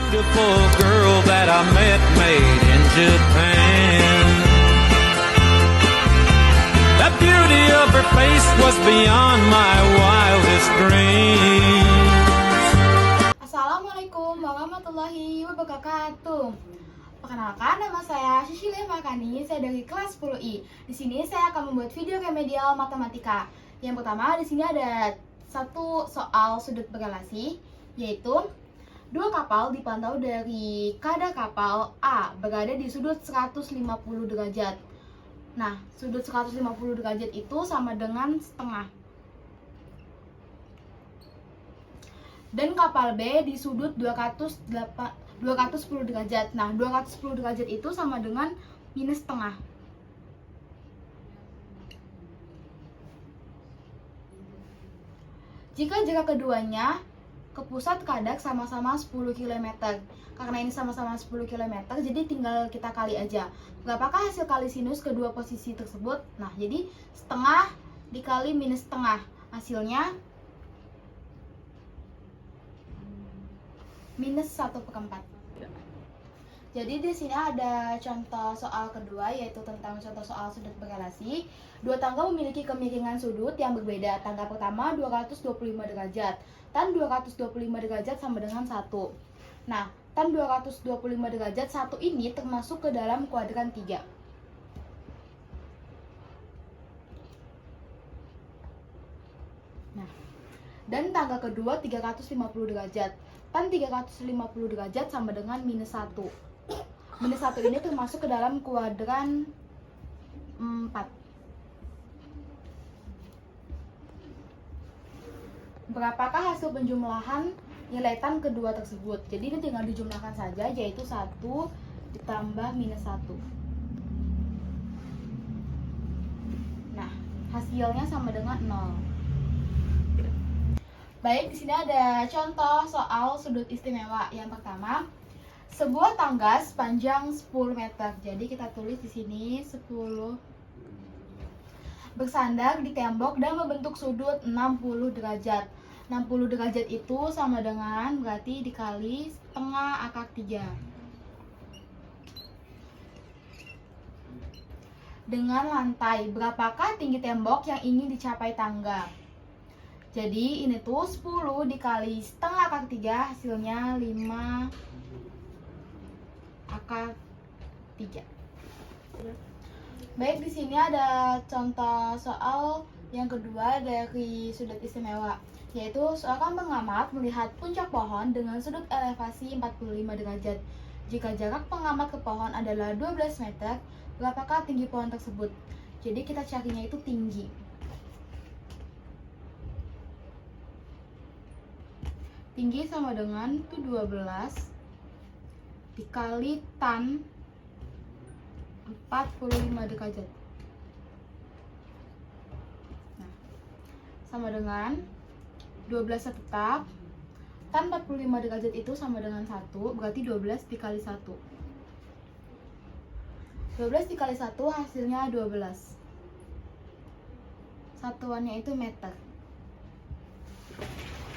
beautiful girl that I met made in Japan. The beauty of her face was beyond my wildest dreams. Assalamualaikum warahmatullahi wabarakatuh. Perkenalkan, nama saya Cecilia Makani, saya dari kelas 10I. Di sini saya akan membuat video remedial matematika. Yang pertama, di sini ada satu soal sudut berelasi, yaitu dua kapal dipantau dari kadar kapal A berada di sudut 150 derajat. Nah, sudut 150 derajat itu sama dengan setengah. Dan kapal B di sudut 210 derajat. Nah, 210 derajat itu sama dengan minus setengah. Jika jarak keduanya ke pusat kadak sama-sama 10 km. Karena ini sama-sama 10 km, jadi tinggal kita kali aja. Berapakah hasil kali sinus kedua posisi tersebut? Nah, jadi setengah dikali minus setengah. Hasilnya minus 1/4. Jadi di sini ada contoh soal kedua, yaitu tentang contoh soal sudut berelasi. Dua tangga memiliki kemiringan sudut yang berbeda. Tangga pertama 225 derajat. Tan 225 derajat sama dengan 1. Nah, tan 225 derajat 1 ini termasuk ke dalam kuadran 3. Nah, dan tangga kedua 350 derajat. Tan 350 derajat sama dengan minus 1. Minus 1 ini termasuk ke dalam kuadran 4. Berapakah hasil penjumlahan nilai tan kedua tersebut? Jadi ini tinggal dijumlahkan saja, yaitu 1 ditambah minus 1. Nah, hasilnya sama dengan 0. Baik, di sini ada contoh soal sudut istimewa. Yang pertama, sebuah tangga sepanjang 10 meter. Jadi kita tulis di sini 10. Bersandar di tembok dan membentuk sudut 60 derajat. 60 derajat itu sama dengan berarti dikali setengah akar 3. Dengan lantai, berapakah tinggi tembok yang ingin dicapai tangga? Jadi ini tuh 10 dikali setengah akar 3, hasilnya 5 akar 3. Baik, di sini ada contoh soal yang kedua dari sudut istimewa, yaitu seorang pengamat melihat puncak pohon dengan sudut elevasi 45 derajat. Jika jarak pengamat ke pohon adalah 12 meter, berapakah tinggi pohon tersebut? Jadi kita carinya itu tinggi. Tinggi sama dengan itu 12 dikali tan 45 derajat. Nah, sama dengan 12 tetap. Tan 45 derajat itu sama dengan 1, berarti 12 dikali 1. 12 dikali 1 hasilnya 12. Satuannya itu meter.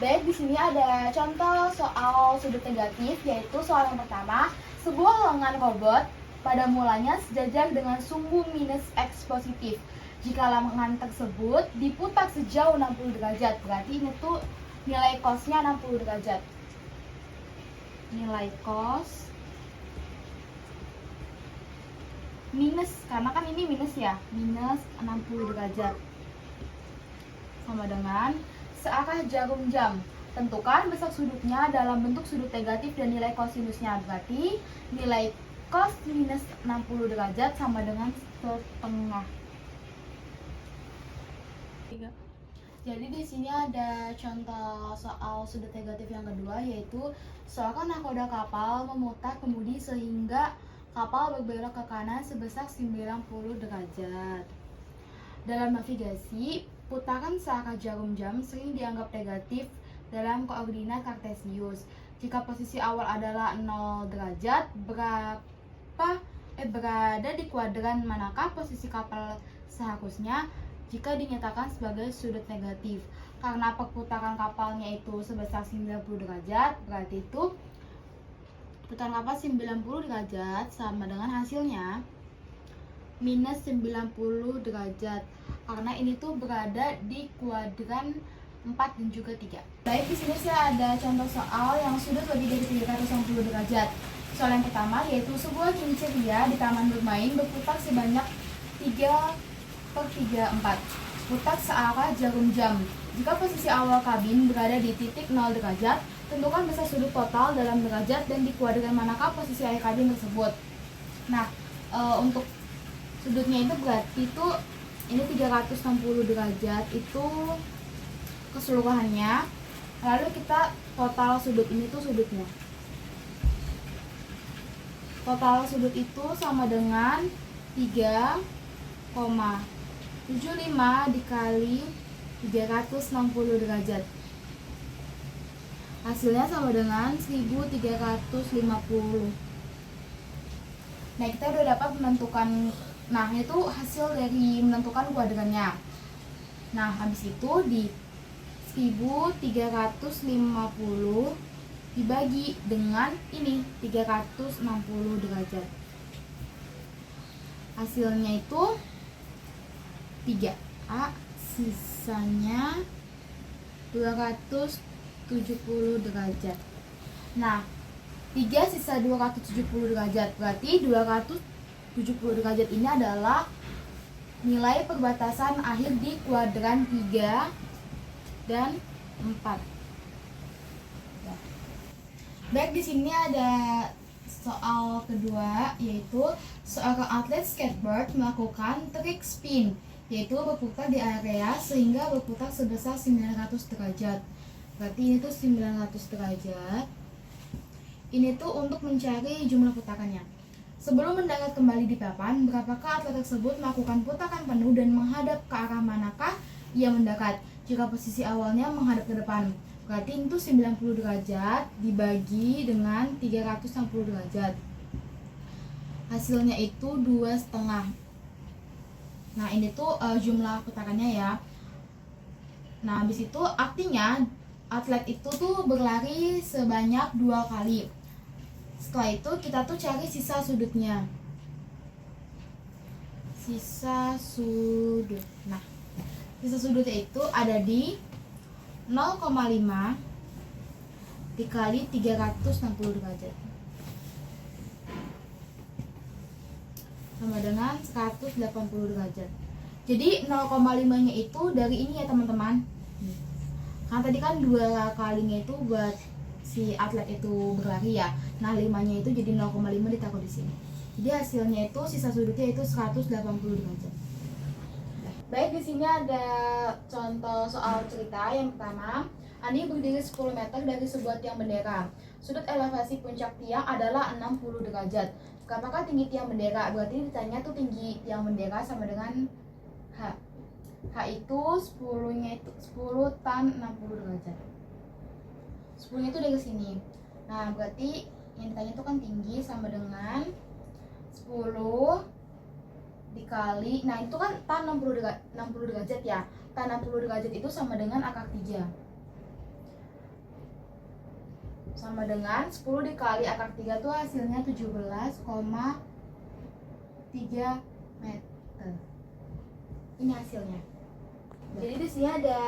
Baik, di sini ada contoh soal sudut negatif, yaitu soal yang pertama. Sebuah lengan robot pada mulanya sejajar dengan sumbu minus X positif. Jika lengan tersebut diputar sejauh 60 derajat, berarti ini tuh nilai cosnya 60 derajat. Nilai cos minus, karena kan ini minus ya, minus 60 derajat. Sama dengan searah jarum jam. Tentukan besar sudutnya dalam bentuk sudut negatif dan nilai kosinusnya. Berarti nilai cos minus 60 derajat sama dengan setengah. Jadi di sini ada contoh soal sudut negatif yang kedua, yaitu seorang nahkoda kapal memutar kemudi sehingga kapal berbelok ke kanan sebesar 90 derajat. Dalam navigasi, putaran searah jarum jam sering dianggap negatif dalam koordinat kartesius. Jika posisi awal adalah 0 derajat, berada di kuadran manakah posisi kapal seharusnya jika dinyatakan sebagai sudut negatif? Karena perputaran kapalnya itu sebesar 90 derajat, berarti itu Putaran kapas 90 derajat sama dengan hasilnya minus 90 derajat. Karena ini tuh berada di kuadran 4 dan juga 3. Baik, di sini saya ada contoh soal yang sudut lebih dari 360 derajat. Soal yang pertama yaitu sebuah kincir ria di taman bermain berputar sebanyak 3/3/4. Putar searah jarum jam. Jika posisi awal kabin berada di titik 0 derajat, tentukan besar sudut total dalam derajat dan di kuadran manakah posisi akhir kabin tersebut. Nah, untuk sudutnya itu berarti itu ini 360 derajat itu keseluruhannya. Lalu kita total sudut, ini tuh sudutnya. Total sudut itu sama dengan 3,75 dikali 360 derajat. Hasilnya sama dengan 1350. Nah, kita udah dapat menentukan, nah itu hasil dari menentukan kuadrannya. Nah, habis itu di 1350 dibagi dengan ini 360 derajat. Hasilnya itu 3. Sisanya 270 derajat. Nah, 3 sisa 270 derajat. Berarti 270 derajat ini adalah nilai perbatasan akhir di kuadran 3 dan 4. Baik, di sini ada soal kedua, yaitu seorang atlet skateboard melakukan trik spin, yaitu berputar di area sehingga berputar sebesar 900 derajat. Berarti ini tuh 900 derajat. Ini tuh untuk mencari jumlah putarannya. Sebelum mendarat kembali di papan, berapakah atlet tersebut melakukan putaran penuh dan menghadap ke arah manakah ia mendarat? Jika posisi awalnya menghadap ke depan, berarti itu 90 derajat dibagi dengan 360 derajat. Hasilnya itu 2,5. Nah, ini tuh jumlah putarannya ya. Nah, habis itu artinya atlet itu tuh berlari sebanyak 2 kali. Setelah itu kita tuh cari sisa sudutnya. Sisa sudut. Nah, sisa sudutnya itu ada di 0,5 dikali 360 derajat sama dengan 180 derajat. Jadi 0,5 nya itu dari ini ya teman-teman. Karena tadi kan 2 kalinya itu buat si atlet itu berlari ya. Nah, 5 nya itu jadi 0,5 ditaruh di sini. Jadi hasilnya itu sisa sudutnya itu 180 derajat. Baik, di sini ada contoh soal cerita. Yang pertama, Ani berdiri 10 meter dari sebuah tiang bendera. Sudut elevasi puncak tiang adalah 60 derajat. Berapakah tinggi tiang bendera? Berarti ditanya tuh tinggi tiang bendera sama dengan H. H itu 10-nya itu 10 tan 60 derajat. 10-nya itu dari sini. Nah, berarti yang ditanya itu kan tinggi sama dengan 10 dikali, nah itu kan tan 60 derajat ya. Tan 60 derajat itu sama dengan akar 3. Sama dengan 10 dikali akar 3 tuh hasilnya 17,3 meter. Ini hasilnya. Jadi di sini ada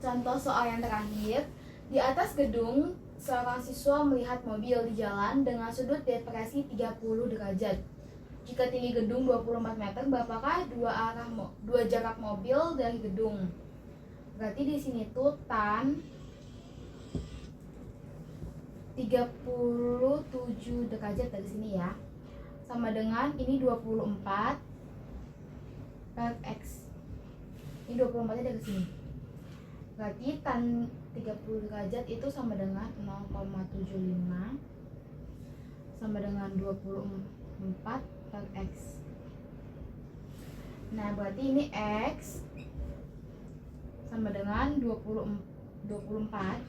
contoh soal yang terakhir. Di atas gedung, seorang siswa melihat mobil di jalan dengan sudut depresi 30 derajat. Jika tinggi gedung 24 meter, berapakah dua jarak mobil dari gedung? Berarti di sini tuh tan 37 derajat dari sini ya. Sama dengan ini 24 per X. Ini 24-nya dari sini. Berarti tan 30 derajat itu sama dengan 0,75 sama dengan 24 per X. Nah, berarti ini X sama dengan 24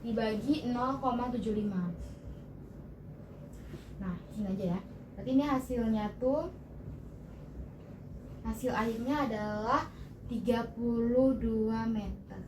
dibagi 0,75. Nah, ini aja ya. Berarti ini hasilnya tuh, hasil akhirnya adalah 32 meter.